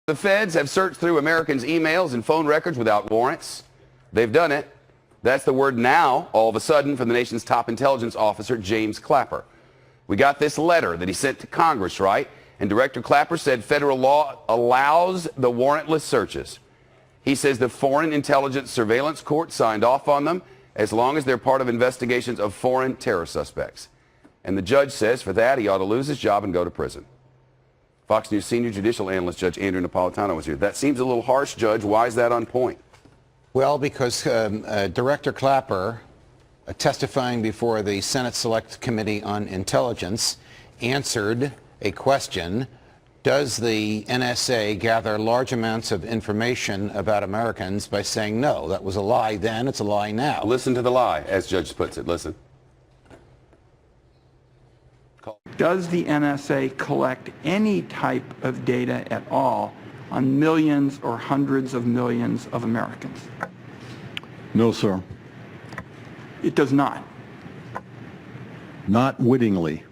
The feds have searched through Americans' emails and phone records without warrants. They've done it. That's the word now, all of a sudden, from the nation's top intelligence officer, James Clapper. We got this letter that he sent to Congress, right? And Director Clapper said federal law allows the warrantless searches. He says the Foreign Intelligence Surveillance Court signed off on them as long as they're part of investigations of foreign terror suspects. And the judge says for that he ought to lose his job and go to prison. Fox News senior judicial analyst Judge Andrew Napolitano was here. That seems a little harsh, Judge. Why is that on point? Well, because Director Clapper, testifying before the Senate Select Committee on Intelligence, answered a question: does the NSA gather large amounts of information about Americans, by saying no, that was a lie then, it's a lie now. Listen to the lie, as Judge puts it. Listen. Does the NSA collect any type of data at all on millions or hundreds of millions of Americans? No, sir. It does not. Not wittingly.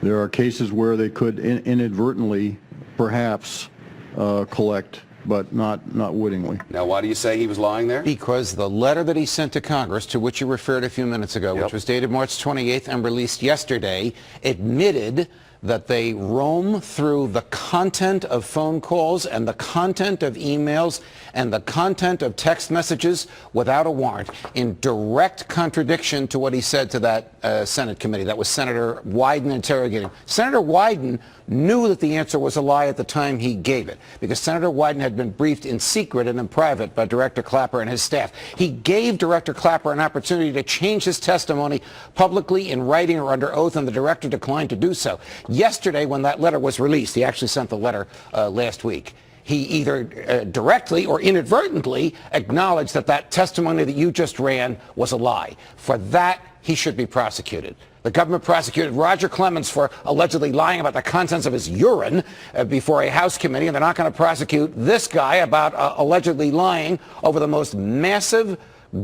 There are cases where they could inadvertently, perhaps, collect, but not wittingly. Now, why do you say he was lying there? Because the letter that he sent to Congress, to which you referred a few minutes ago, which was dated March 28th and released yesterday, admitted that they roam through the content of phone calls and the content of emails and the content of text messages without a warrant, in direct contradiction to what he said to that Senate committee. That was Senator Wyden interrogating. Senator Wyden knew that the answer was a lie at the time he gave it, because Senator Wyden had been briefed in secret and in private by Director Clapper and his staff. He gave Director Clapper an opportunity to change his testimony publicly in writing or under oath, and the director declined to do so. Yesterday, when that letter was released, he actually sent the letter last week, he either directly or inadvertently acknowledged that that testimony that you just ran was a lie. For that, he should be prosecuted. The government prosecuted Roger Clemens for allegedly lying about the contents of his urine before a House committee, and they're not going to prosecute this guy about allegedly lying over the most massive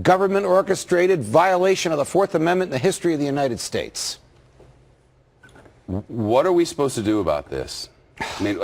government-orchestrated violation of the Fourth Amendment in the history of the United States. What are we supposed to do about this? I mean,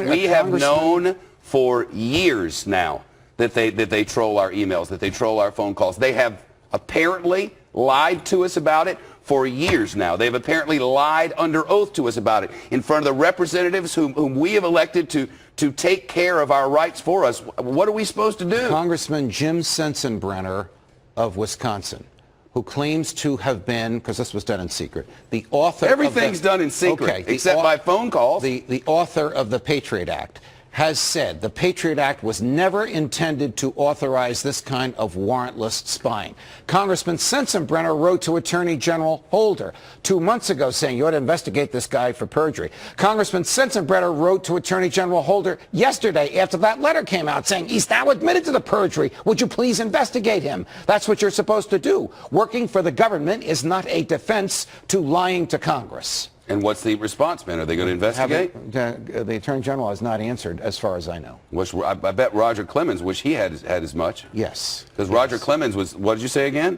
we have known for years now that they troll our emails, that they troll our phone calls. They have apparently lied to us about it for years now. They've apparently lied under oath to us about it in front of the representatives whom we have elected to take care of our rights for us. What are we supposed to do? Congressman Jim Sensenbrenner of Wisconsin, who claims to have been, because this was done in secret, the author Everything's done in secret, except by phone calls. The author of the Patriot Act has said the Patriot Act was never intended to authorize this kind of warrantless spying. Congressman Sensenbrenner wrote to Attorney General Holder 2 months ago saying you ought to investigate this guy for perjury. Congressman Sensenbrenner wrote to Attorney General Holder yesterday after that letter came out saying he's now admitted to the perjury. Would you please investigate him? That's what you're supposed to do. Working for the government is not a defense to lying to Congress. And what's the response, man? Are they going to investigate? The Attorney General has not answered, as far as I know. I bet Roger Clemens wish he had as much. Yes. Because Roger Clemens was, what did you say again?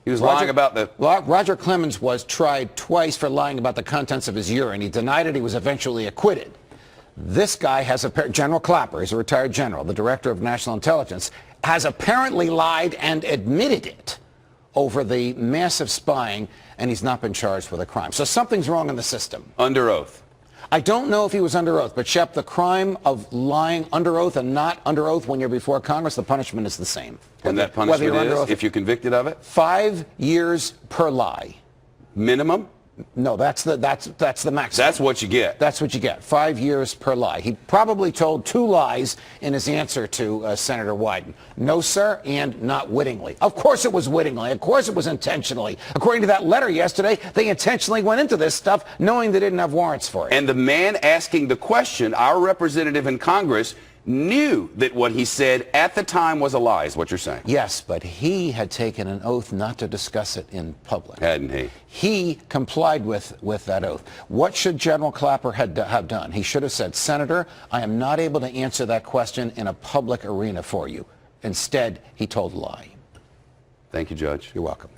He was lying about the... Roger Clemens was tried twice for lying about the contents of his urine. He denied it. He was eventually acquitted. This guy has General Clapper, he's a retired general, the director of national intelligence, has apparently lied and admitted it over the massive spying, and he's not been charged with a crime. So something's wrong in the system. Under oath. I don't know if he was under oath, but Shep, the crime of lying under oath and not under oath when you're before Congress, the punishment is the same. And that punishment is, if you're convicted of it? 5 years per lie. Minimum? No, that's the maximum. That's what you get. That's what you get. 5 years per lie. He probably told 2 lies in his answer to Senator Wyden. No, sir, and not wittingly. Of course it was wittingly. Of course it was intentionally. According to that letter yesterday, they intentionally went into this stuff knowing they didn't have warrants for it. And the man asking the question, our representative in Congress, knew that what he said at the time was a lie, is what you're saying. Yes, but he had taken an oath not to discuss it in public. Hadn't he? He complied with that oath. What should General Clapper have done? He should have said, Senator, I am not able to answer that question in a public arena for you. Instead, he told a lie. Thank you, Judge. You're welcome.